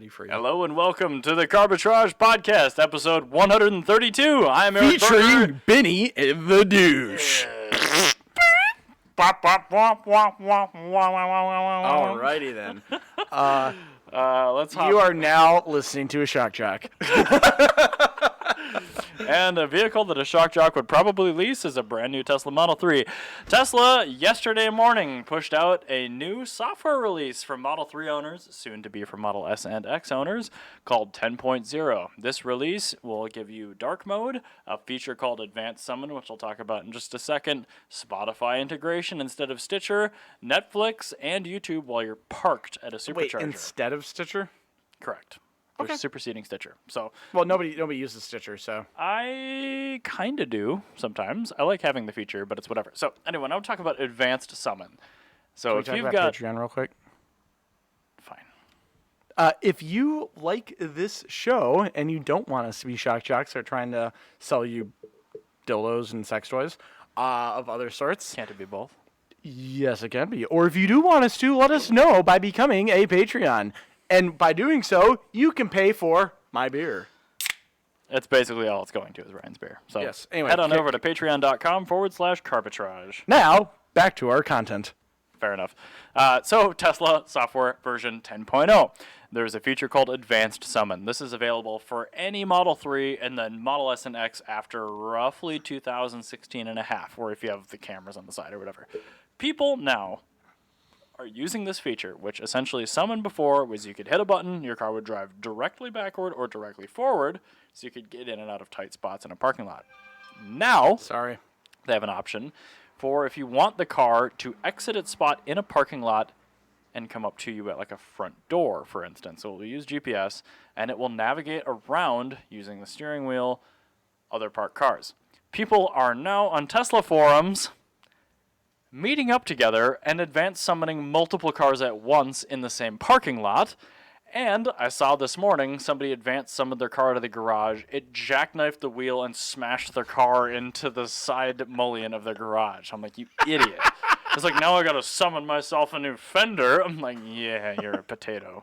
ready for you. Hello and welcome to the Carbitrage Podcast, episode 132. I'm Eric Featuring Benny and the Douche. Alrighty then. Let's hop. You are now listening to a shock jock. And a vehicle that a shock jock would probably lease is a brand new Tesla Model 3. Tesla, yesterday morning, pushed out a new software release for Model 3 owners, soon to be for Model S and X owners, called 10.0. This release will give you dark mode, a feature called Advanced Summon, which I'll talk about in just a second, Spotify integration instead of Stitcher, Netflix, and YouTube while you're parked at a supercharger. Wait, instead of Stitcher? Correct. Okay. They're superseding Stitcher. So, well, nobody uses Stitcher, so. I kind of do sometimes. I like having the feature, but it's whatever. So, anyway, now we'll talk about Advanced Summon. So, Can we if talk you've about got... Patreon real quick? Fine. If you like this show and you don't want us to be shock jocks or trying to sell you dildos and sex toys of other sorts. Can't it be both? Yes, it can be. Or if you do want us to, let us know by becoming a Patreon. And by doing so, you can pay for my beer. It's basically all it's going to is Ryan's beer. So yes. Anyway, head on over to patreon.com/Carbitrage. Now, back to our content. Fair enough. So Tesla software version 10.0. There's a feature called Advanced Summon. This is available for any Model 3 and then Model S and X after roughly 2016 and a half, or if you have the cameras on the side or whatever. People now are using this feature, which essentially Summon before was you could hit a button, your car would drive directly backward or directly forward, so you could get in and out of tight spots in a parking lot. Now, they have an option for if you want the car to exit its spot in a parking lot and come up to you at like a front door, for instance. So it will use GPS, and it will navigate around using the steering wheel, other parked cars. People are now on Tesla forums meeting up together and advanced summoning multiple cars at once in the same parking lot. And I saw this morning somebody advanced summoned their car to the garage. It jackknifed the wheel and smashed their car into the side mullion of the garage. I'm like, you idiot. It's like, now I gotta summon myself a new fender. I'm like, yeah, you're a potato.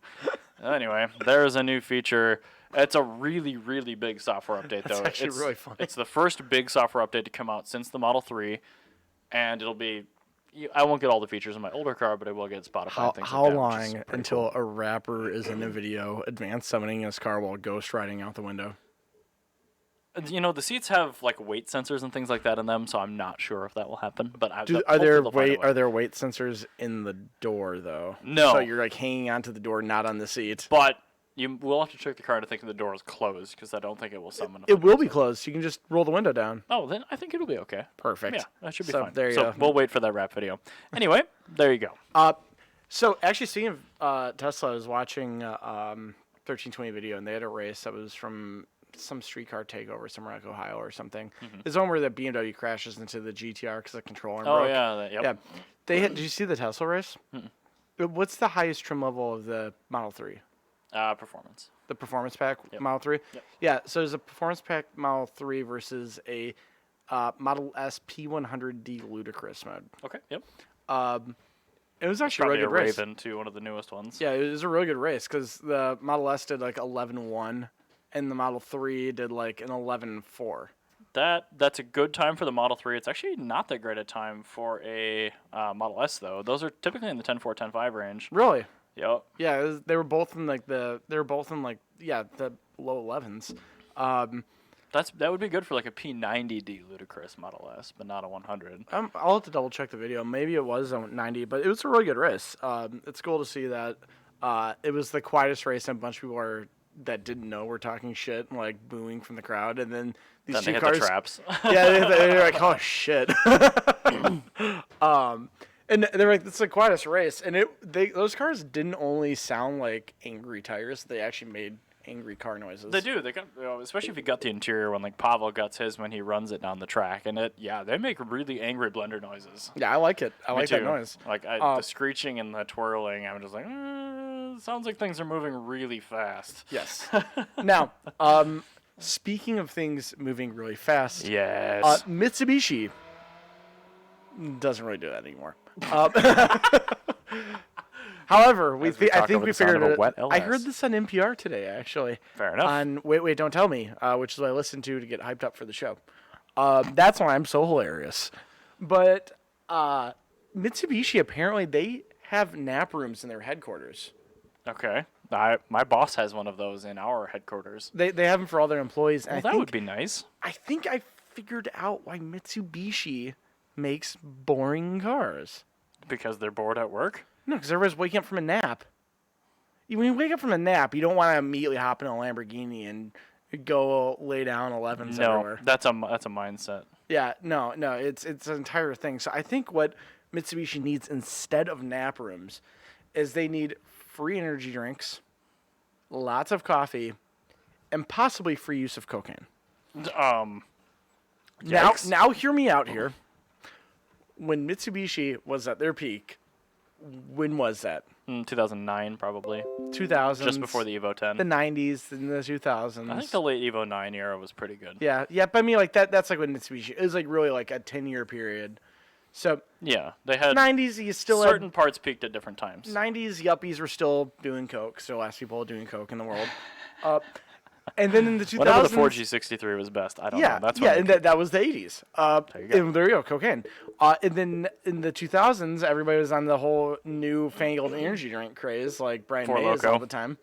Anyway, there's a new feature. It's a really, really big software update, though. It's actually really funny. It's the first big software update to come out since the Model 3, and it'll be... I won't get all the features in my older car, but I will get Spotify and things how like that. How long until cool. A rapper is in a video advanced summoning his car while ghost riding out the window? You know, the seats have like weight sensors and things like that in them, so I'm not sure if that will happen. But are there weight sensors in the door though? No. So you're like hanging onto the door, not on the seat. But you will have to check the car to think the door is closed, because I don't think it will summon. It will be closed. You can just roll the window down. Oh, then I think it'll be okay. Perfect. Yeah, that should be so fine. There you so go. We'll wait for that rap video. Anyway, there you go. So actually, speaking of Tesla, I was watching 1320 video, and they had a race that was from some streetcar takeover somewhere like Ohio or something. Mm-hmm. It's one where the BMW crashes into the GTR because the control arm broke. Oh yeah, yep. Yeah. Did you see the Tesla race? Mm-mm. What's the highest trim level of the Model 3? Performance. The Performance Pack Model 3? Yep. Yeah, so there's a Performance Pack Model 3 versus a Model S P100D Ludicrous mode. Okay, yep. It was actually a really good race. Raven to one of the newest ones. Yeah, it was a really good race because the Model S did like 11.1 and the Model 3 did like an 11.4. That's a good time for the Model 3. It's actually not that great a time for a Model S, though. Those are typically in the 10.4, 10.5 range. Really? Yep. Yeah, they were both in the low 11s. That would be good for like a P90D Ludicrous Model S, but not a 100. I'll have to double check the video. Maybe it was a 90, but it was a really good race. It's cool to see that it was the quietest race, and a bunch of people that didn't know were talking shit and like booing from the crowd, and then these two cars. The traps. Yeah, they're like, oh shit. And they're like, it's the quietest race, and those cars didn't only sound like angry tires; they actually made angry car noises. They do. They got, especially if you got the interior when like Pavel guts his when he runs it down the track, and they make really angry blender noises. Yeah, I like it. I like that noise. Like the screeching and the twirling. I'm just like, sounds like things are moving really fast. Yes. Now, speaking of things moving really fast, yes, Mitsubishi doesn't really do that anymore. However, As we I talk think over we the sound figured of a it. wet I LS. heard this on NPR today, actually. Fair enough. On Wait, Don't Tell Me, which is what I listened to get hyped up for the show. That's why I'm so hilarious. But Mitsubishi, apparently, they have nap rooms in their headquarters. Okay. My boss has one of those in our headquarters. They have them for all their employees. And Well, that would be nice. I think I figured out why Mitsubishi makes boring cars. Because they're bored at work? No, because everybody's waking up from a nap. When you wake up from a nap, you don't want to immediately hop in a Lamborghini and go lay down 11s No, everywhere. that's a mindset. Yeah, no, it's an entire thing. So I think what Mitsubishi needs instead of nap rooms is they need free energy drinks, lots of coffee, and possibly free use of cocaine. Yikes. Now hear me out here. When Mitsubishi was at their peak, when was that? 2009, probably. 2000s. Just before the Evo 10. The 90s and the 2000s. I think the late Evo 9 era was pretty good. Yeah, but I mean, like, that's like when Mitsubishi, it was like really like a 10-year period. So, Yeah, they had 90s, you still certain parts peaked at different times. 90s yuppies were still doing coke, still last people doing coke in the world. And then in the 2000s, Whenever the 4G63 was best, I don't know. That's when and that was the 80s. There you go. And there you go, cocaine. And then in the 2000s, everybody was on the whole newfangled energy drink craze, like Brian Four May is Loko. all the time.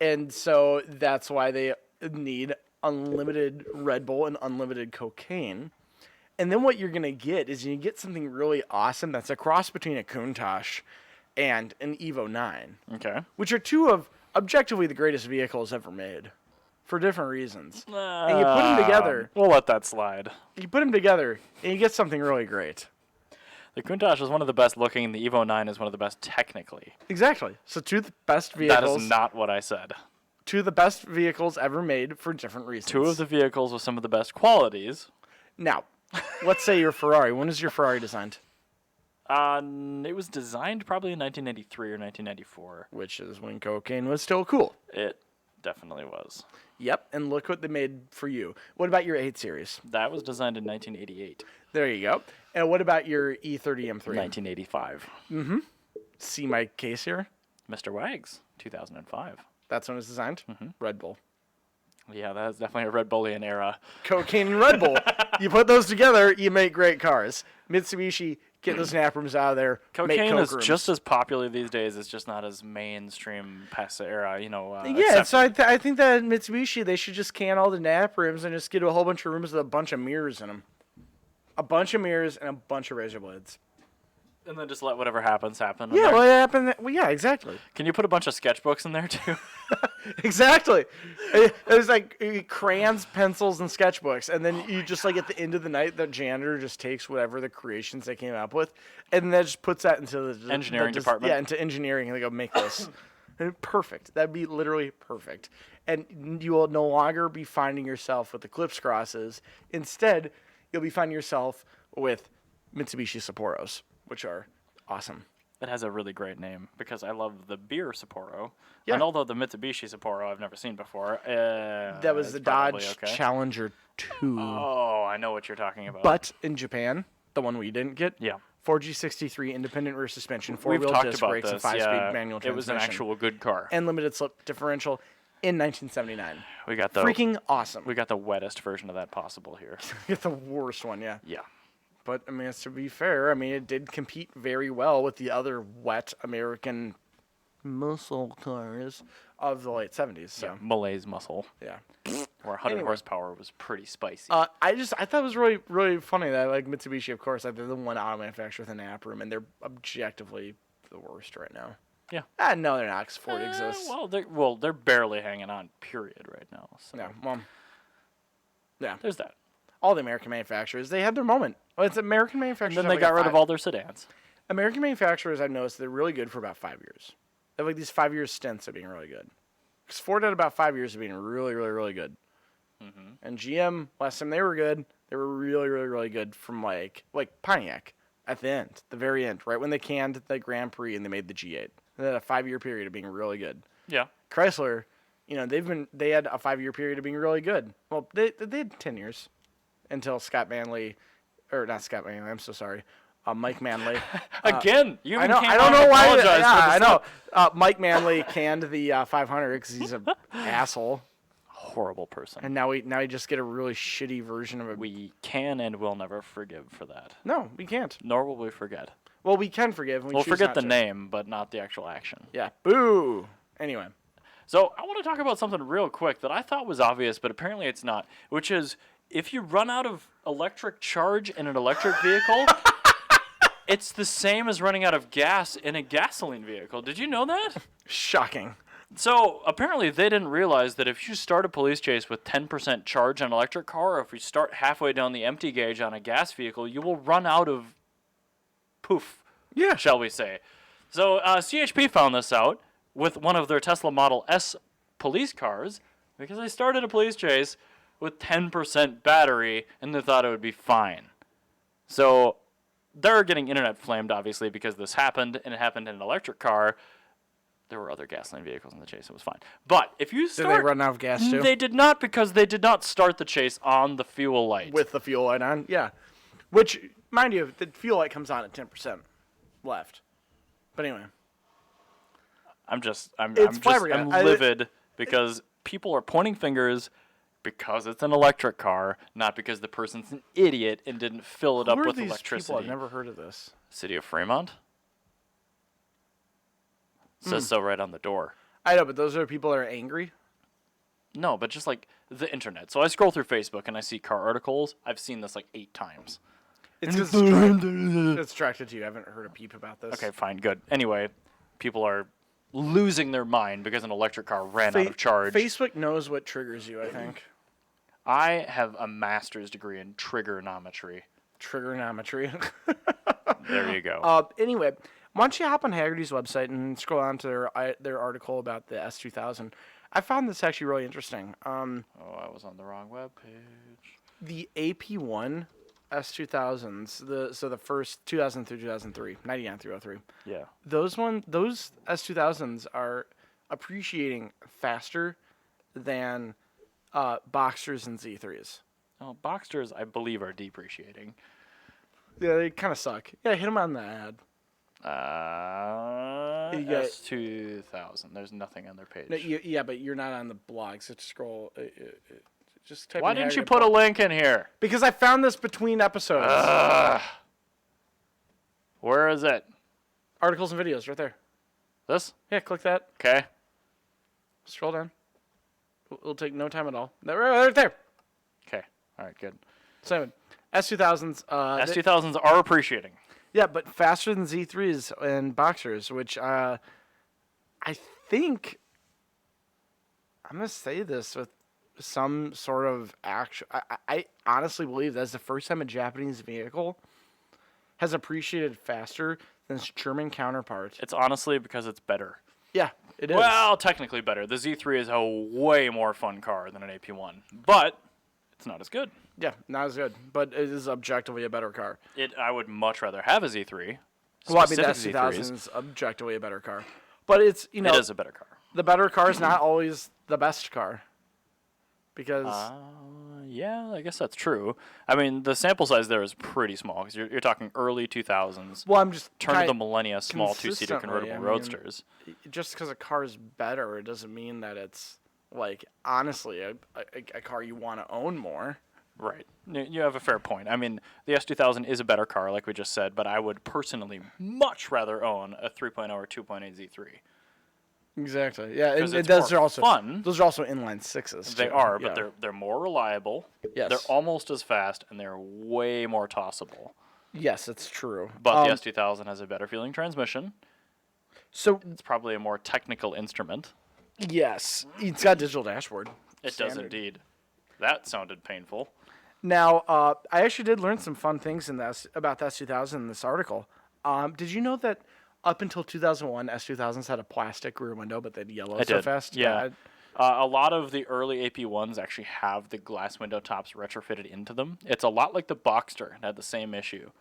And so that's why they need unlimited Red Bull and unlimited cocaine. And then what you're going to get is you get something really awesome that's a cross between a Countach and an Evo 9, Okay. which are two of objectively the greatest vehicles ever made for different reasons. And you put them together. We'll let that slide. You put them together, and you get something really great. The Countach is one of the best looking, and the Evo 9 is one of the best technically. Exactly. So two of the best vehicles. That is not what I said. Two of the best vehicles ever made for different reasons. Two of the vehicles with some of the best qualities. Now, let's say your Ferrari. When is your Ferrari designed? It was designed probably in 1993 or 1994. Which is when cocaine was still cool. It definitely was. Yep, and look what they made for you. What about your 8 Series? That was designed in 1988. There you go. And what about your E30 M3? 1985. See my case here? Mr. Wags, 2005. That's when it was designed? Red Bull. Yeah, that's definitely a Red Bullion era. Cocaine and Red Bull. You put those together, you make great cars. Mitsubishi, get those nap rooms out of there. Make Cocaine coke is rooms. just as popular these days. It's just not as mainstream past the era, Yeah, so I think that Mitsubishi, they should just can all the nap rooms and just get a whole bunch of rooms with a bunch of mirrors in them. A bunch of mirrors and a bunch of razor blades. And then just let whatever happens happen. Yeah, what happened? Well, yeah, exactly. Can you put a bunch of sketchbooks in there too? Exactly. It was like crayons, pencils, and sketchbooks. And then you just like at the end of the night, the janitor just takes whatever the creations they came up with and then just puts that into the Engineering department. Yeah, into engineering. And they go, make this. And perfect. That'd be literally perfect. And you will no longer be finding yourself with Eclipse Crosses. Instead, you'll be finding yourself with Mitsubishi Sapporos, which are awesome. It has a really great name because I love the beer Sapporo. Yeah. And although the Mitsubishi Sapporo I've never seen before. That was it's the probably Dodge okay. Challenger 2. Oh, I know what you're talking about. But in Japan, the one we didn't get, yeah. 4G63 independent rear suspension, We've four-wheel talked disc about brakes, this. and 5-speed manual It was an transmission. actual good car. And limited slip differential in 1979. We got the Freaking awesome. We got the wettest version of that possible here. Get the worst one, yeah. Yeah. But, I mean, to be fair, I mean, it did compete very well with the other wet American muscle cars of the late 70s. So, Malay's muscle. yeah. Where 100 Anyway. horsepower was pretty spicy. I thought it was really, really funny that, like, Mitsubishi, of course, like, they're the one auto manufacturer with an app room, and they're objectively the worst right now. Yeah. No, they're not, because Ford exists. They're barely hanging on, period, right now. So Yeah, well, yeah. there's that. All the American manufacturers, they had their moment. Well, it's American manufacturers. And then they have, like, got rid of all their sedans. American manufacturers, I've noticed, they're really good for about 5 years. They have like these 5-year stints of being really good. Because Ford had about 5 years of being really, really, really good. Mm-hmm. And GM, last time they were good, they were really, really, really good from like Pontiac at the end, the very end, right when they canned the Grand Prix and they made the G8. They had a 5-year period of being really good. Yeah. Chrysler, they had a 5-year period of being really good. Well, they had 10 years until not Scott Manley, I'm so sorry. Mike Manley. Again, you I even know. came I don't out know and why. apologized Yeah, for I the know. slip. Mike Manley canned the 500 because he's an asshole, Horrible person. and now we just get a really shitty version of it. We can and will never forgive for that. No, we can't. Nor will we forget. Well, we can forgive. And We'll choose forget not the to. name, but not the actual action. Yeah. Boo. Anyway. So I want to talk about something real quick that I thought was obvious, but apparently it's not, which is if you run out of electric charge in an electric vehicle, it's the same as running out of gas in a gasoline vehicle. Did you know that? Shocking. So apparently they didn't realize that if you start a police chase with 10% charge on an electric car, or if you start halfway down the empty gauge on a gas vehicle, you will run out of poof, Yeah. shall we say. So CHP found this out with one of their Tesla Model S police cars because they started a police chase with 10% battery and they thought it would be fine. So they're getting internet flamed, obviously, because this happened, and it happened in an electric car. There were other gasoline vehicles in the chase. It was fine. But if you Did start... they run out of gas too? They did not, because they did not start the chase on the fuel light. With the fuel light on? Yeah. Which, mind you, the fuel light comes on at 10% left. But anyway. I'm flabbergasting. livid because people are pointing fingers because it's an electric car, not because the person's an idiot and didn't fill it up Who are with these electricity. people? I've never heard of this. City of Fremont? Says so right on the door. I know, but those are people that are angry. No, but just like the internet. So I scroll through Facebook and I see car articles. I've seen this like 8 times. It's because it's directed to you. I haven't heard a peep about this. Okay, fine, good. Anyway, people are losing their mind because an electric car ran out of charge. Facebook knows what triggers you, I think. I have a master's degree in trigonometry. Trigonometry. There you go. Anyway, why don't you hop on Haggerty's website and scroll down to their article about the S2000. I found this actually really interesting. I was on the wrong webpage. The AP1 S2000s, so the first 2000 through 2003, 99 through 03. Yeah. Those S2000s are appreciating faster than Boxsters and Z3s. Oh, Boxsters, I believe, are depreciating. Yeah, they kind of suck. Yeah, hit them on the ad. S2000. There's nothing on their page. No, yeah, but you're not on the blog, so scroll. Just type Why in didn't you Haggerty put a link in here? Because I found this between episodes. Where is it? Articles and videos, right there. This? Yeah, click that. Okay. Scroll down. It'll take no time at all. Right there. Okay. All right, good. So, S2000s. S2000s are appreciating. Yeah, but faster than Z3s and Boxers, which I think I'm going to say this with some sort of action. I honestly believe that's the first time a Japanese vehicle has appreciated faster than its German counterpart. It's honestly because it's better. Yeah, it is. Well, technically better. The Z3 is a way more fun car than an AP1, but it's not as good. Yeah, not as good, but it is objectively a better car. I would much rather have a Z3. Well, I mean, the specific S2000 Z3s. is objectively a better car. But it's, It is a better car. the better car is not always the best car. Because... Yeah, I guess that's true. I mean, the sample size there is pretty small because you're talking early 2000s. well, I'm just... Turn of the millennia, small two-seater consistently, convertible I mean, roadsters. Just because a car is better, it doesn't mean that it's, like, honestly, a car you want to own more. Right. You have a fair point. I mean, the S2000 is a better car, like we just said, but I would personally much rather own a 3.0 or 2.8 Z3. Exactly. Yeah, and it's those more are also fun. Those are also inline sixes. They too. are, Yeah. but they're more reliable. Yes. They're almost as fast, and they're way more tossable. Yes, it's true. But the S2000 has a better feeling transmission. So It's probably a more technical instrument. yes, it's got a digital dashboard. It does Standard. indeed. That sounded painful. Now, I actually did learn some fun things about the S2000 in this article. Did you know that up until 2001, S2000s had a plastic rear window, but they'd yellow so fast? Yeah. A lot of the early AP1s actually have the glass window tops retrofitted into them. It's a lot like the Boxster. It had the same issue.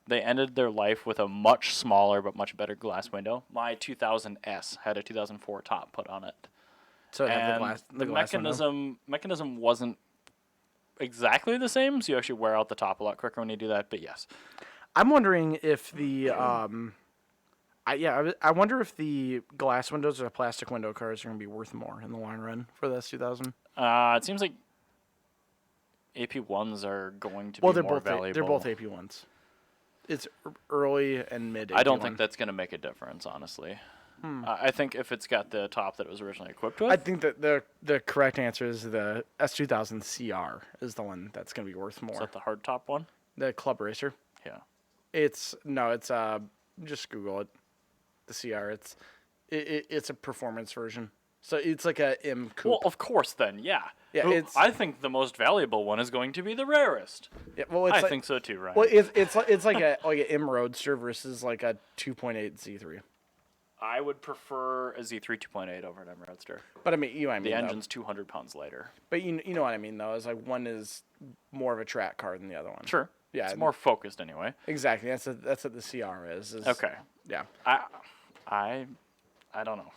They ended their life with a much smaller but much better glass window. My 2000S had a 2004 top put on it. So it had And the glass window. mechanism wasn't exactly the same, so you actually wear out the top a lot quicker when you do that, but yes. I'm wondering if the I wonder if the glass windows or plastic window cars are going to be worth more in the long run for the S2000. It seems like AP1s are going to be more valuable. They're both AP1s. It's early and mid. I don't think that's going to make a difference, honestly. I think if it's got the top that it was originally equipped with. I think that the correct answer is the S2000 CR is the one that's going to be worth more. Is that the hard top one? The Club Racer. Yeah. It's just Google it. The CR. It's a performance version. So it's like a M coupe. Well, of course then, yeah. Yeah, I think the most valuable one is going to be the rarest. Yeah, well, I think so too, Ryan. Well, it's like a M Roadster versus like a 2.8 Z3. I would prefer a Z3 2.8 over an M Roadster. But I mean, the engine's 200 pounds lighter. But you know what I mean though, is like one is more of a track car than the other one. Sure. Yeah, it's more focused anyway. Exactly. That's what the CR is. Okay. Yeah. I don't know.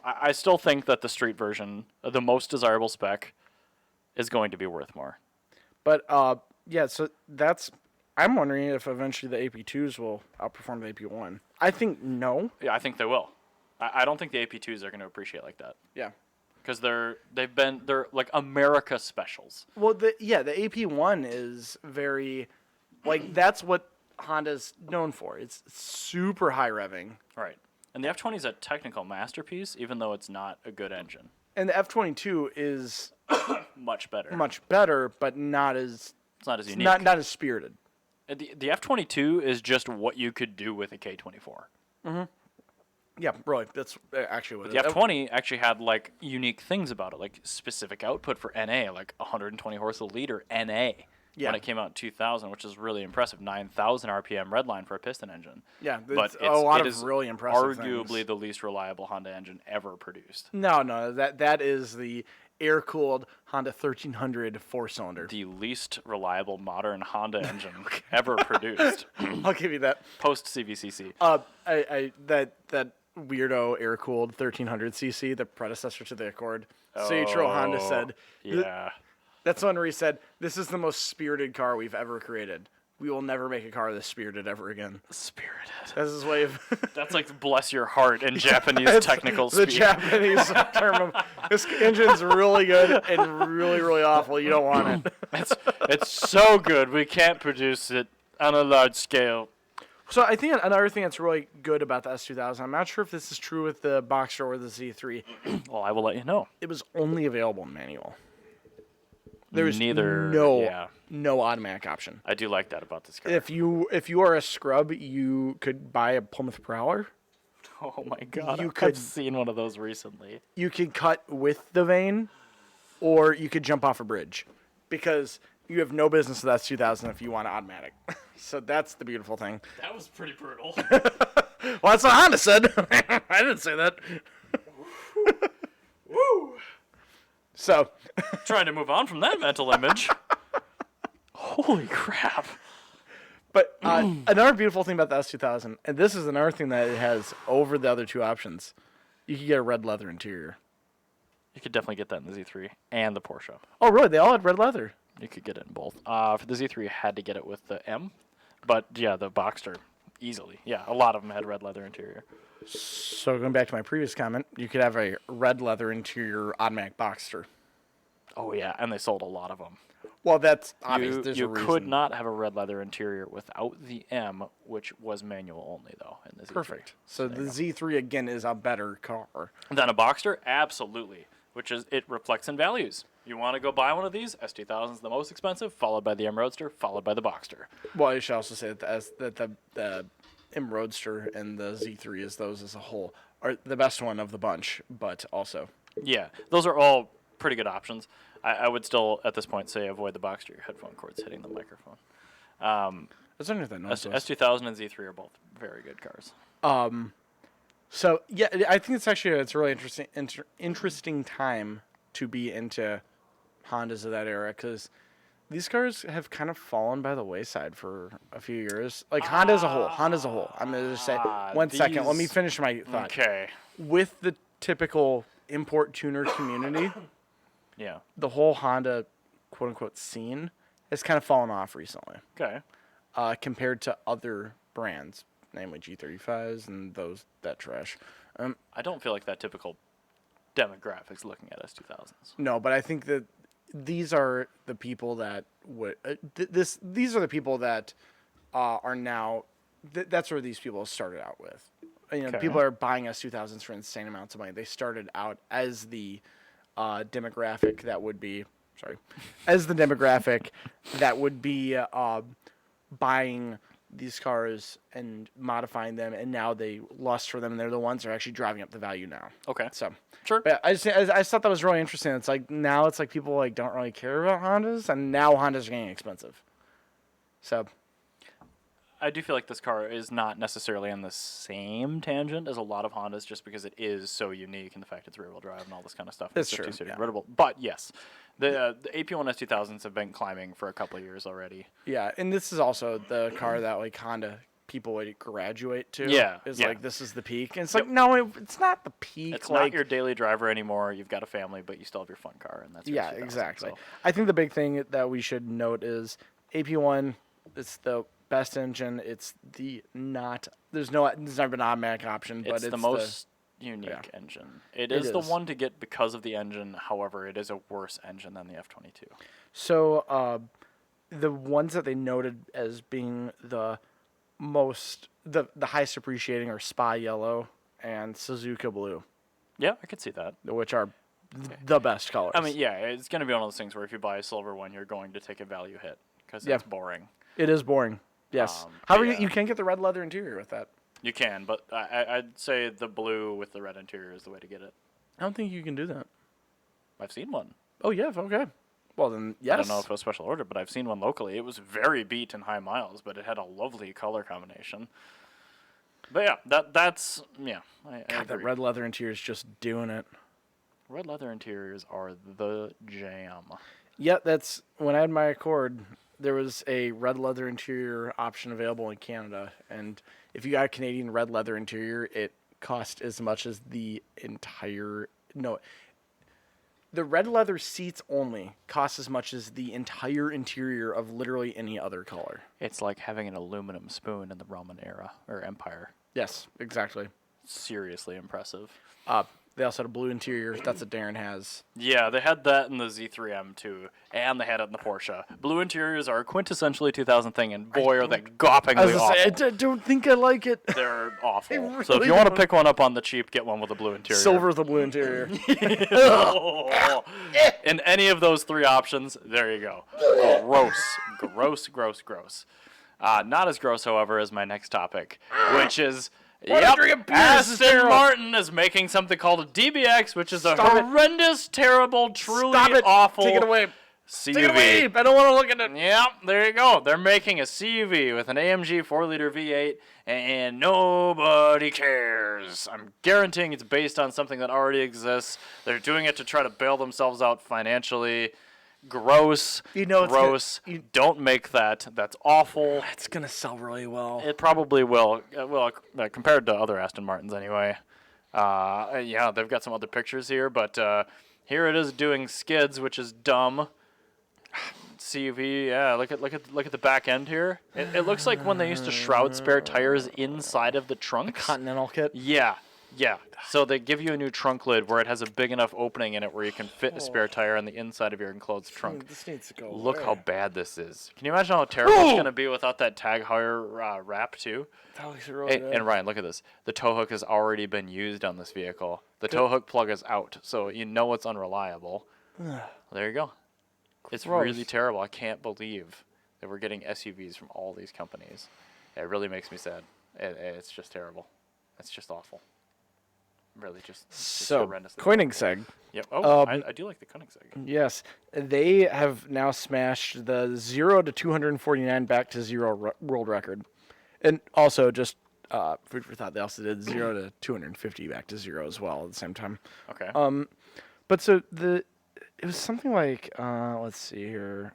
I still think that the street version, the most desirable spec, is going to be worth more. But yeah, so I'm wondering if eventually the AP2s will outperform the AP1. I think no. Yeah, I think they will. I don't think the AP2s are going to appreciate like that. Yeah. Because they're like America specials. Well, the AP1 is very, like, that's what Honda's known for. It's super high revving. Right. And the F20 is a technical masterpiece, even though it's not a good engine. And the F22 is much better. Much better, but not as it's not as unique. Not as spirited. The F22 is just what you could do with a K24. Mm-hmm. Yeah, really. That's actually what the F20 actually had like unique things about it, like specific output for NA, like 120 horse a liter NA. Yeah. When it came out in 2000, which is really impressive, 9,000 RPM redline for a piston engine. Yeah, but a lot of really impressive arguably things. The least reliable Honda engine ever produced. No, that is the air-cooled Honda 1300 four-cylinder. The least reliable modern Honda engine ever produced. I'll give you that. Post CVCC. That weirdo air-cooled 1300cc, the predecessor to the Accord. Seiichiro Honda said, yeah. That's one where he said, "This is the most spirited car we've ever created. We will never make a car this spirited ever again." Spirited. That's his way of... That's like bless your heart in Japanese technical speak. The Japanese term of, this engine's really good and really, really awful. You don't want it. It's so good, we can't produce it on a large scale. So I think another thing that's really good about the S2000, I'm not sure if this is true with the Boxster or the Z3. Well, I will let you know. It was only available in manual. There's no automatic option. I do like that about this car. If you are a scrub, you could buy a Plymouth Prowler. Oh my god, I've seen one of those recently. You could cut with the vane, or you could jump off a bridge, because you have no business with that 2000 if you want an automatic. So that's the beautiful thing. That was pretty brutal. Well, that's what Honda said. I didn't say that. Woo! So, trying to move on from that mental image. Holy crap. But another beautiful thing about the S2000, and this is another thing that it has over the other two options, you can get a red leather interior. You could definitely get that in the Z3 and the Porsche. Oh, really? They all had red leather? You could get it in both. For the Z3, you had to get it with the M. But, yeah, the Boxster, easily. Yeah, a lot of them had red leather interior. So going back to my previous comment, you could have a red leather interior automatic Boxster. Oh, yeah, and they sold a lot of them. Well, that's obvious. There's a reason. You could not have a red leather interior without the M, which was manual only, though, in the Z3. Perfect. So the Z3, again, is a better car. Than a Boxster? Absolutely. Which is, it reflects in values. You want to go buy one of these? S2000 is the most expensive, followed by the M Roadster, followed by the Boxster. Well, I should also say that the M Roadster and the Z3 is those as a whole are the best one of the bunch, but also. Yeah, those are all pretty good options. I would still, at this point, say avoid the Boxster. Your headphone cord's hitting the microphone. That's anything. S2000 and Z3 are both very good cars. So yeah, I think it's a really interesting time to be into Hondas of that era, because these cars have kind of fallen by the wayside for a few years. Like Honda as a whole. I'm going to just say, one second, let me finish my thought. Okay. With the typical import tuner community, yeah, the whole Honda quote-unquote scene has kind of fallen off recently. Okay. compared to other brands, namely G35s and that trash. I don't feel like that typical demographics looking at S2000s. No, but I think that these are the people that would these are the people that are now. That's where these people started out with. Okay. People are buying S2000s for insane amounts of money. They started out as the demographic that would be buying these cars and modifying them, and now they lust for them, and they're the ones that are actually driving up the value now. Okay. So Sure. yeah, I just thought that was really interesting. It's like now it's like people like don't really care about Hondas, and now Hondas are getting expensive. So I do feel like this car is not necessarily on the same tangent as a lot of Hondas, just because it is so unique in the fact it's rear-wheel drive and all this kind of stuff. That's It's true, two-seater yeah. convertible. But yes, the AP1 S2000s have been climbing for a couple of years already. yeah, and this is also the car that like Honda people would graduate to. Yeah, Is yeah. like this is the peak, and it's like no, it's not the peak. It's like, not your daily driver anymore. You've got a family, but you still have your fun car, and that's your Yeah, 2000, exactly. so. I think the big thing that we should note is AP1. It's the best engine. It's there's never been an automatic option, but It's the most unique engine. It is the one to get because of the engine. However, it is a worse engine than the F22. So the ones that they noted as being the highest appreciating are Spa Yellow and Suzuka Blue, Yeah, I could see that. which are the best colors. I mean, yeah, it's going to be one of those things where if you buy a silver one, you're going to take a value hit because Yeah. it's boring. it is boring. Yes. However, you can get the red leather interior with that. You can, but I'd say the blue with the red interior is the way to get it. I don't think you can do that. I've seen one. Oh yeah. Okay. Well then, yes. I don't know if it was special order, but I've seen one locally. It was very beat and high miles, but it had a lovely color combination. But yeah, that's I God, that agree. red leather interior is just doing it. Red leather interiors are the jam. Yeah, that's when I had my Accord. There was a red leather interior option available in Canada, and if you got a Canadian red leather interior, it cost as much as the red leather seats only cost as much as the entire interior of literally any other color. It's like having an aluminum spoon in the Roman era or Empire. Yes, exactly. Seriously impressive. They also had a blue interior. That's what Darren has. Yeah, they had that in the Z3M too, and they had it in the Porsche. Blue interiors are a quintessentially 2000 thing, and boy, are they goppingly I was awful. gonna say, I don't think I like it. They're awful. I So if really you want to don't. pick one up on the cheap, get one with a blue interior. Silver with a blue interior. In any of those three options, there you go. Gross. Not as gross, however, as my next topic, which is Aston Martin is making something called a DBX, which is a horrendous, terrible, truly awful Take it away. CUV. Take it away. I don't want to look at it. Yep, there you go. They're making a CUV with an AMG 4-liter V8, and nobody cares. I'm guaranteeing it's based on something that already exists. They're doing it to try to bail themselves out financially. Gross. Gross. Don't make that. That's awful. It's gonna sell really well. It probably will. Compared to other Aston Martins anyway. Yeah, they've got some other pictures here, but here it is doing skids, which is dumb. CUV, yeah. Look at the back end here. It looks like when they used to shroud spare tires inside of the trunks. Continental kit. Yeah. So they give you a new trunk lid where it has a big enough opening in it where you can fit a spare tire on the inside of your enclosed trunk. This needs to go Look away. how bad this is. Can you imagine how terrible it's going to be without that tag hire wrap too? That looks really good. And Ryan, look at this. The tow hook has already been used on this vehicle. The tow hook plug is out, so you know it's unreliable. There you go. It's Gross. really terrible. I can't believe that we're getting SUVs from all these companies. It really makes me sad. It's just terrible. It's just awful. Really just So, horrendously Koenigsegg. awful. Yep. Oh, I do like the Koenigsegg. Yes, they have now smashed the 0 to 249 back to 0 world record, and also just food for thought. They also did 0 to 250 back to 0 as well at the same time. Okay. But so it was something like let's see here,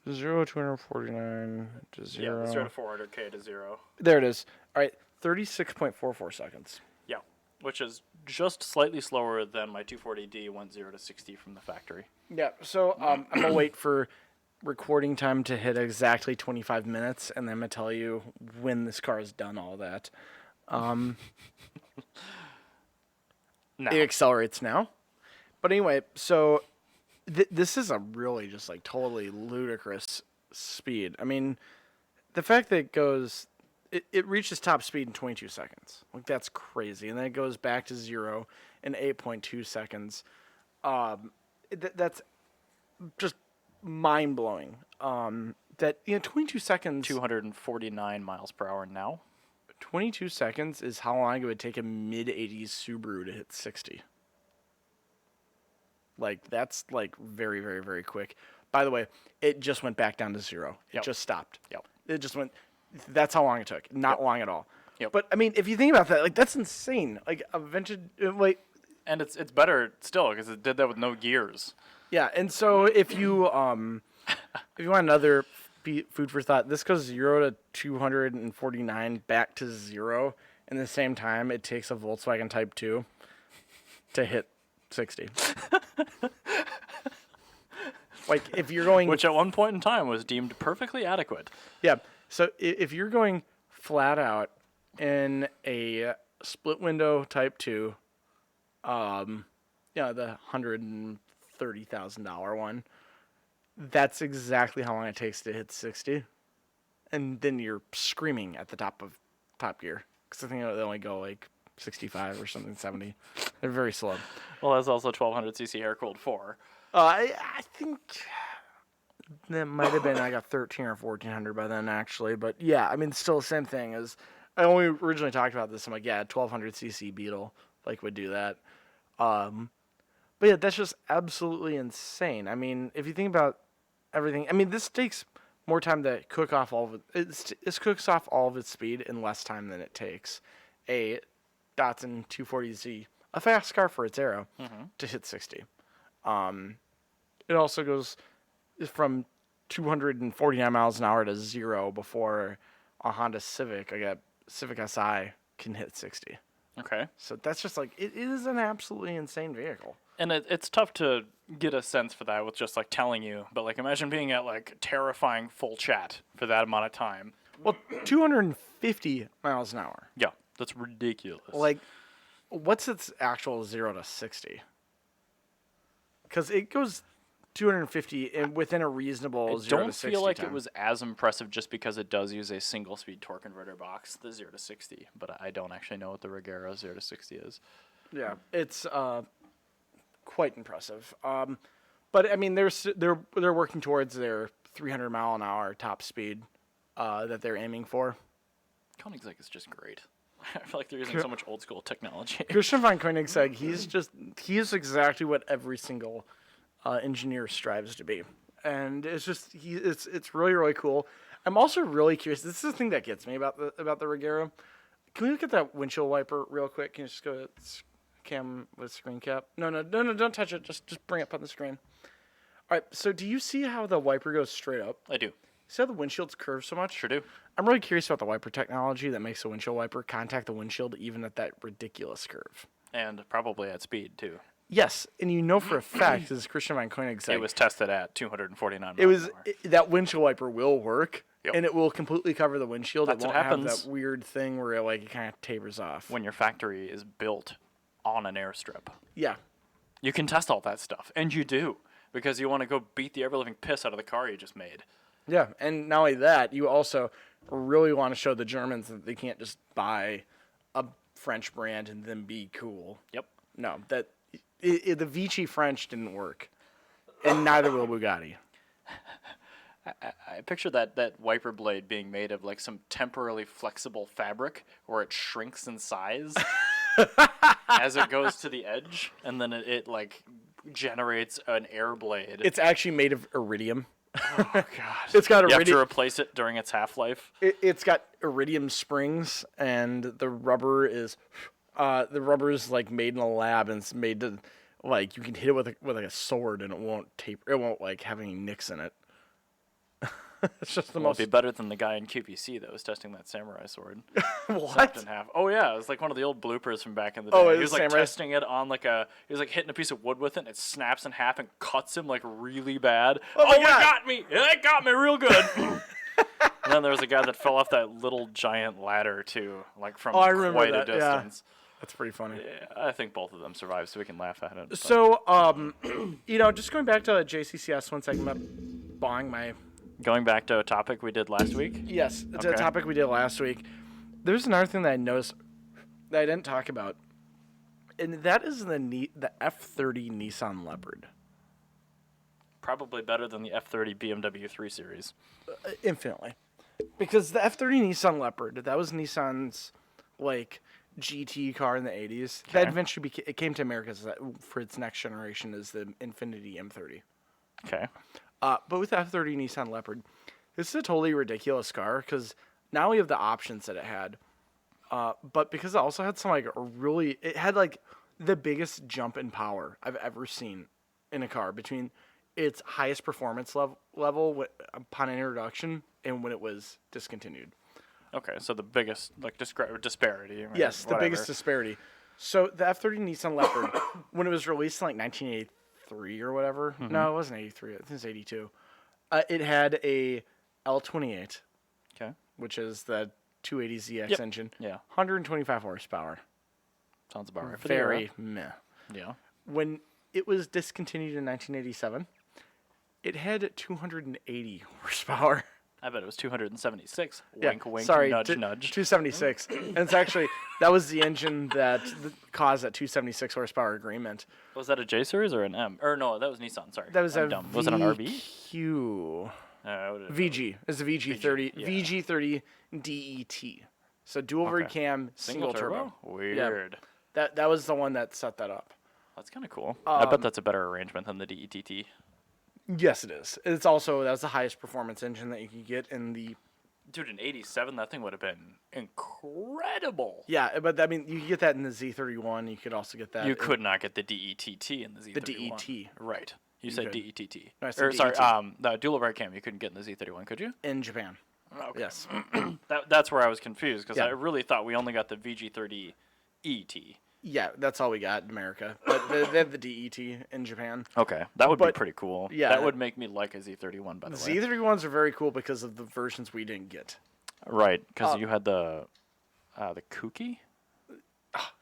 0 to 249 to 0. Yeah, 0 to 400K to 0. There it is. All right, 36.44 seconds. Yeah, which is just slightly slower than my 240D went 0 to 60 from the factory. Yeah, so I'm gonna wait for recording time to hit exactly 25 minutes, and then I'm going to tell you when this car has done all that. No. It accelerates now. But anyway, so this is a really just like totally ludicrous speed. I mean, the fact that it reaches top speed in 22 seconds. Like, that's crazy. And then it goes back to 0 in 8.2 seconds. That's just mind-blowing. 22 seconds... 249 miles per hour now. 22 seconds is how long it would take a mid-80s Subaru to hit 60. Like, that's, like, very, very, very quick. By the way, it just went back down to 0. It just stopped. Yep. It just went... That's how long it took. Not long at all. Yep. But, I mean, if you think about that, like, that's insane. Like, a vintage... like, and it's better still because it did that with no gears. Yeah, and so if you want another food for thought, this goes 0 to 249 back to 0 in the same time it takes a Volkswagen Type 2 to hit 60. Like, if you're going... Which at one point in time was deemed perfectly adequate. Yeah, so if you're going flat out in a split window Type 2, the $130,000 one, that's exactly how long it takes to hit 60. And then you're screaming at the top gear. Because I think they only go like 65 or something, 70. They're very slow. Well, that's also 1200cc air-cooled 4. I think that might have been like a 13 or 1400 by then, actually. But yeah, I mean, still the same thing as... I only originally talked about this. I'm like, yeah, 1200cc Beetle would do that. But yeah, that's just absolutely insane. I mean, if you think about everything, I mean, this takes more time to cook off all of it. It cooks off all of its speed in less time than it takes a Datsun 240Z, a fast car for its era, to hit 60. It also goes from 249 miles an hour to 0 before a Honda Civic, like a Civic Si, can hit 60. Okay. So that's just like, it is an absolutely insane vehicle. And it's tough to get a sense for that with just like telling you, but like imagine being at like terrifying full chat for that amount of time. Well, 250 miles an hour. Yeah, that's ridiculous. Like, what's its actual 0 to 60? Because it goes 250 and within a reasonable 0 to 60 I don't feel like time. it was as impressive just because it does use a single-speed torque converter box, the 0 to 60. But I don't actually know what the Regera 0 to 60 is. Yeah, it's quite impressive. But I mean, they're working towards their 300 mile an hour top speed that they're aiming for. Koenigsegg is just great. I feel like they're using so much old school technology. Christian von Koenigsegg, he is exactly what every single engineer strives to be, and it's just it's really, really cool. I'm also really curious. This is the thing that gets me about the Regera. Can we look at that windshield wiper real quick? Can you just go to cam with screen cap? No, don't touch it. Just bring it up on the screen. All right. So do you see how the wiper goes straight up? I do. See how the windshield's curved so much? Sure do. I'm really curious about the wiper technology that makes the windshield wiper contact the windshield even at that ridiculous curve. And probably at speed, too. Yes, and you know for a fact, this is Christian von Koenigsegg. It was tested at 249 miles an hour. That windshield wiper will work, Yep. and it will completely cover the windshield. That's it won't what have happens that weird thing where it kind of tapers off. When your factory is built on an airstrip. Yeah. You can test all that stuff, and you do, because you want to go beat the ever-living piss out of the car you just made. Yeah, and not only that, you also really want to show the Germans that they can't just buy a French brand and then be cool. Yep. No, the Vichy French didn't work, and neither will Bugatti. I picture that wiper blade being made of like some temporarily flexible fabric where it shrinks in size as it goes to the edge, and then it like generates an air blade. It's actually made of iridium. Oh god! It's got You have to iridium. replace it during its half-life. It's got iridium springs, and the rubber is like made in a lab, and it's made to like you can hit it with like a sword, and it won't taper. It won't like have any nicks in it. It's just the Well, most. it'd be better than the guy in QVC that was testing that samurai sword. What? Snapped in half. Oh yeah, it was like one of the old bloopers from back in the day. Oh, it He was was like samurai? testing it on like a. He was like hitting a piece of wood with it, and it snaps in half and cuts him like really bad. Oh my it God. got me! It got me real good. And then there was a guy that fell off that little giant ladder too, like from I remember quite that, a yeah. distance. That's pretty funny. Yeah, I think both of them survived, so we can laugh at it. but- So, just going back to JCCS once I can bong my Going back to a topic we did last week. yes, the Okay. topic we did last week. There's another thing that I noticed that I didn't talk about, and that is the F30 Nissan Leopard. Probably better than the F30 BMW 3 Series. Infinitely, because the F30 Nissan Leopard, that was Nissan's like GT car in the 80s. That Okay. eventually it came to America for its next generation as the Infiniti M30. Okay. But with the F30 Nissan Leopard, this is a totally ridiculous car because not only have the options that it had, but because it also had some it had like the biggest jump in power I've ever seen in a car between its highest performance level upon introduction and when it was discontinued. Okay, so the biggest disparity. Right? Yes, the Whatever. biggest disparity. So the F30 Nissan Leopard, when it was released in like 1983 or whatever, no, it wasn't 83. I think it was 82. It had a L28, Okay. which is the 280ZX Yep. engine, Yeah. 125 horsepower. Sounds about right. For the era. Very meh. Yeah. When it was discontinued in 1987, it had 280 horsepower. I bet it was 276. Yeah, Wink, wink, sorry, nudge, nudge. 276. And it's actually, that was the engine that caused that 276 horsepower agreement. Was that a J series or an M? Or no, that was Nissan. Sorry, That was I'm a dumb. Was it an RV? VQ. VG. VG. It's a VG30. yeah. VG30 DET. So dual Okay. cam, single turbo. Weird. That was the one that set that up. That's kind of cool. I bet that's a better arrangement than the DETT. Yes, it is. It's also, that's the highest performance engine that you can get in the. Dude, in '87, that thing would have been incredible. Yeah, but I mean, you can get that in the Z31. You could also get that. You could not get the DETT in the Z31. The DET. Right. You said could. DETT. No, I said Or sorry, DET. the dual override cam you couldn't get in the Z31, could you? In Japan. Okay. Yes. That's where I was confused because Yeah. I really thought we only got the VG30 ET. Yeah, that's all we got in America. But they have the DET in Japan. Okay, that would be But, pretty cool. yeah. that would make me like a Z31 by the way. Z31s are very cool because of the versions we didn't get. Right, because you had the Kuki.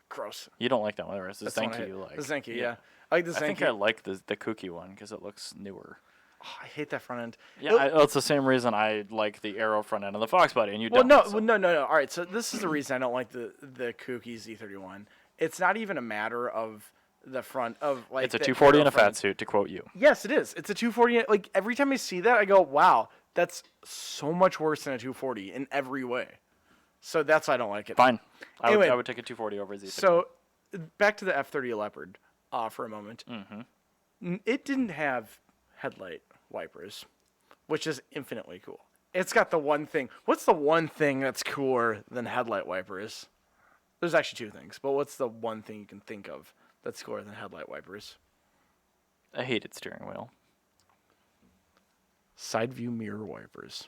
Gross. You don't like that one, right? It's the That's the one I Zenki hate. you like. The Zenki, yeah. I like the Zenki. I think I like the Kuki one because it looks newer. Oh, I hate that front end. Yeah, it's the same reason I like the Aero front end of the Fox body, and you Well, don't. no, so- no. All right, so this is the reason I don't like the Kuki Z31. It's not even a matter of the front of like. It's a the 240 in aero a front fat end. suit, to quote you. Yes, it is. It's a 240. Like every time I see that, I go, "Wow, that's so much worse than a 240 in every way." So that's why I don't like it. Fine, Anyway, I would take a 240 over a Z31. So back to the F30 Leopard for a moment. Mm-hmm. It didn't have headlight wipers, which is infinitely cool. It's got the one thing. What's the one thing that's cooler than headlight wipers? There's actually two things, but what's the one thing you can think of that's cooler than headlight wipers? a heated steering wheel. Side view mirror wipers.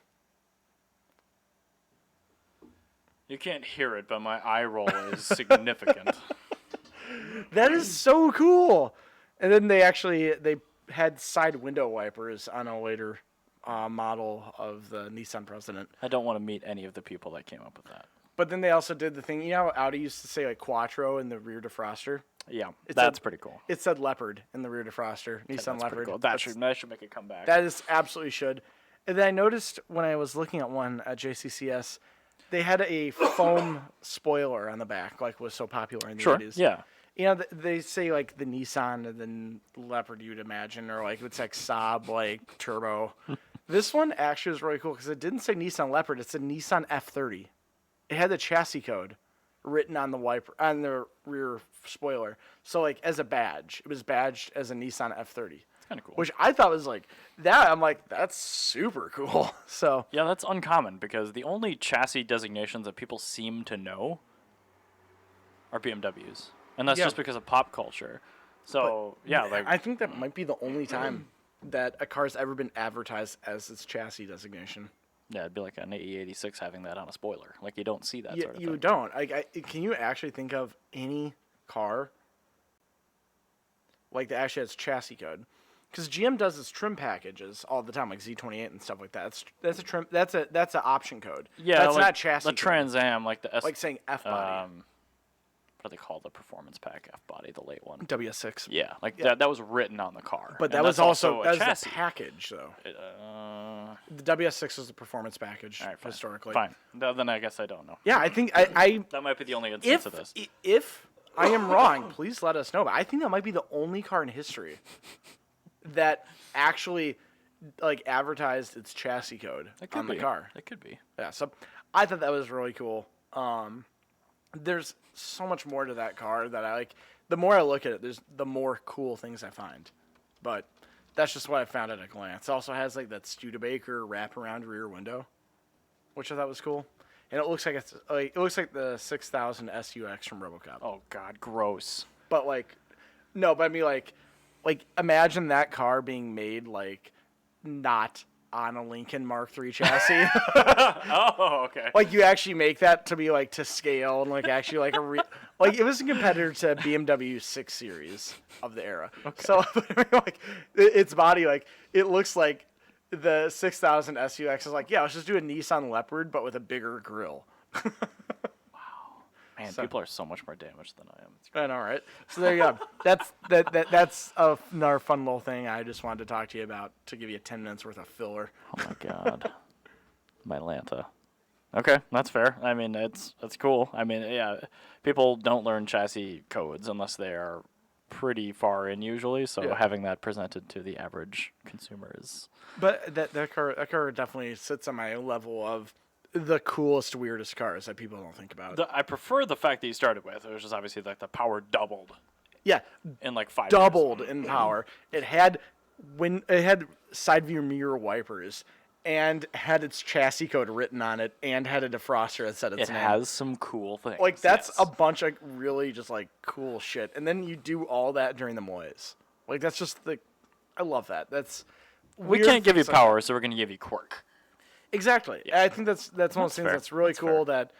You can't hear it, but my eye roll is significant. That is so cool. And then they had side window wipers on a later model of the Nissan President. I don't want to meet any of the people that came up with that. But then they also did the thing, you know how Audi used to say like Quattro in the rear defroster? Yeah, It that's said- pretty cool. It said Leopard in the rear defroster. Nissan That's pretty Leopard. cool. That's- That should make a comeback. That is absolutely should. And then I noticed when I was looking at one at JCCS, they had a foam spoiler on the back, like was so popular in the Sure. 80s. Yeah. You know, they say like the Nissan and then Leopard you'd imagine, or like it's like Saab like turbo. This one actually was really cool because it didn't say Nissan Leopard; it said Nissan F30. It had the chassis code written on the wiper on the rear spoiler. So like as a badge, it was badged as a Nissan F30. It's kind of cool. Which I thought was like that. I'm like, that's super cool. So Yeah, that's uncommon because the only chassis designations that people seem to know are BMWs. And that's Yeah. just because of pop culture. So, yeah, like I think that might be the only time that a car's ever been advertised as its chassis designation. Yeah, it'd be like an AE86 having that on a spoiler. Like, you don't see that Yeah, sort of you thing. don't. Can you actually think of any car like that actually has chassis code? Because GM does its trim packages all the time, like Z28 and stuff like that. That's a trim. That's an option code. Yeah, that's like not chassis. the code. Trans Am, like the S. Like saying F body. What do they call the performance pack F body, the late one? WS6. Yeah, like Yeah. that was written on the car. But And that was that's also a that was chassis. a package, though. The WS6 was the performance package All right, fine. historically. Fine. Then I guess I don't know. Yeah, I think I That might be the only instance of this. if I am wrong, please let us know. But I think that might be the only car in history that actually like advertised its chassis code on the car. It could be. Yeah, so I thought that was really cool. There's so much more to that car that I like. The more I look at it, the more cool things I find. But that's just what I found at a glance. It also has like that Studebaker wraparound rear window, which I thought was cool. And it looks like the 6000 SUX from RoboCop. Oh God, gross. But but I mean like imagine that car being made like not on a Lincoln Mark III chassis. Oh, okay. Like you actually make that to be like to scale and like actually like like it was a competitor to BMW 6 Series of the era. Okay. So I mean, like its body like it looks like the 6000 SUX is like, yeah, let's just do a Nissan Leopard but with a bigger grille. Man, people are so much more damaged than I am. I know, right? So there you go. That's another fun little thing I just wanted to talk to you about to give you 10 minutes worth of filler. Oh my God. My Lanta. Okay, that's fair. I mean, that's cool. I mean, yeah, people don't learn chassis codes unless they are pretty far in usually. So having that presented to the average consumer is. But that car definitely sits on my level of the coolest, weirdest cars that people don't think about. I prefer the fact that you started with. It was just obviously like the power doubled. Yeah, in like 5 doubled years. in power. It had side view mirror wipers and had its chassis code written on it and had a defroster that said its name. It has some cool things. Like that's a bunch of really just like cool shit. And then you do all that during the Moise. Like that's just I love that. That's we can't give you power, so we're going to give you quirk. Exactly. Yeah. I think that's one of those things that's really cool. That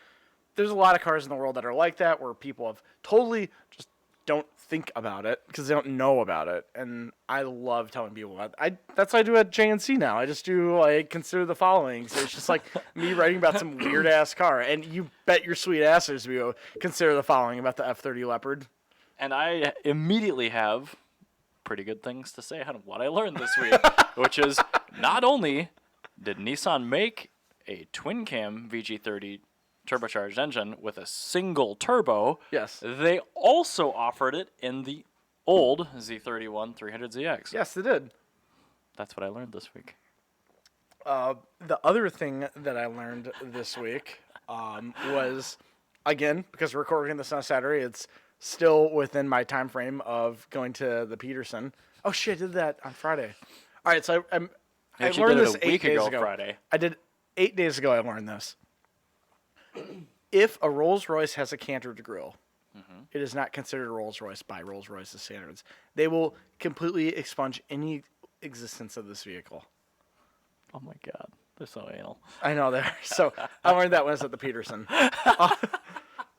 there's a lot of cars in the world that are like that, where people have totally just don't think about it because they don't know about it. And I love telling people about it. That's what I do at JNC now. I just do like consider the following. So it's just like me writing about some weird ass car, and you bet your sweet asses we go consider the following about the F30 Leopard. And I immediately have pretty good things to say on what I learned this week, which is not only did Nissan make a twin-cam VG30 turbocharged engine with a single turbo, yes, they also offered it in the old Z31 300ZX. Yes, they did. That's what I learned this week. The other thing that I learned this week was, again, because we're recording this on Saturday, it's still within my time frame of going to the Peterson. Oh, shit, I did that on Friday. All right, so I learned this 8 days ago. Friday. I did 8 days ago. I learned this. If a Rolls-Royce has a cantered grille, it is not considered a Rolls-Royce by Rolls-Royce's standards. They will completely expunge any existence of this vehicle. Oh my God, they're so anal. I know they are. So I learned that when I was at the Peterson.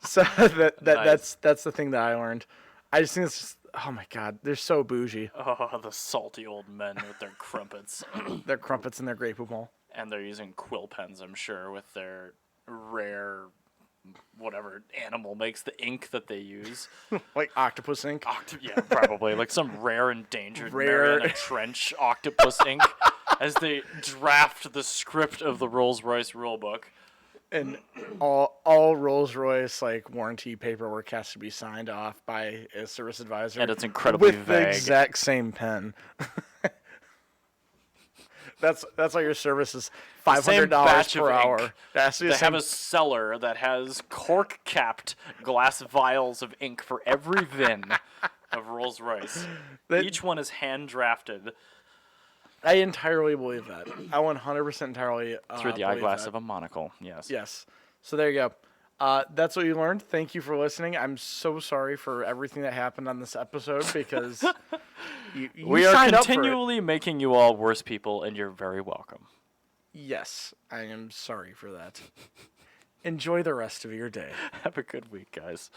So that's the thing that I learned. I just think it's just, oh my God, they're so bougie. Oh, the salty old men with their crumpets. Their crumpets and their Grey Poupon. And they're using quill pens, I'm sure, with their rare, whatever animal makes the ink that they use. Like octopus ink? Yeah, probably. Like some rare endangered Mariana Trench octopus ink as they draft the script of the Rolls-Royce rulebook. And all Rolls-Royce like warranty paperwork has to be signed off by a service advisor. And it's incredibly with vague. The exact same pen. That's why your service is $500 per hour. They have a cellar that has cork-capped glass vials of ink for every VIN of Rolls-Royce. Each one is hand-drafted. I entirely believe that. I 100% entirely through the eyeglass of a monocle. Yes. Yes. So there you go. That's what you learned. Thank you for listening. I'm so sorry for everything that happened on this episode because you we are signed up for it. continually making you all worse people, and you're very welcome. Yes, I am sorry for that. Enjoy the rest of your day. Have a good week, guys.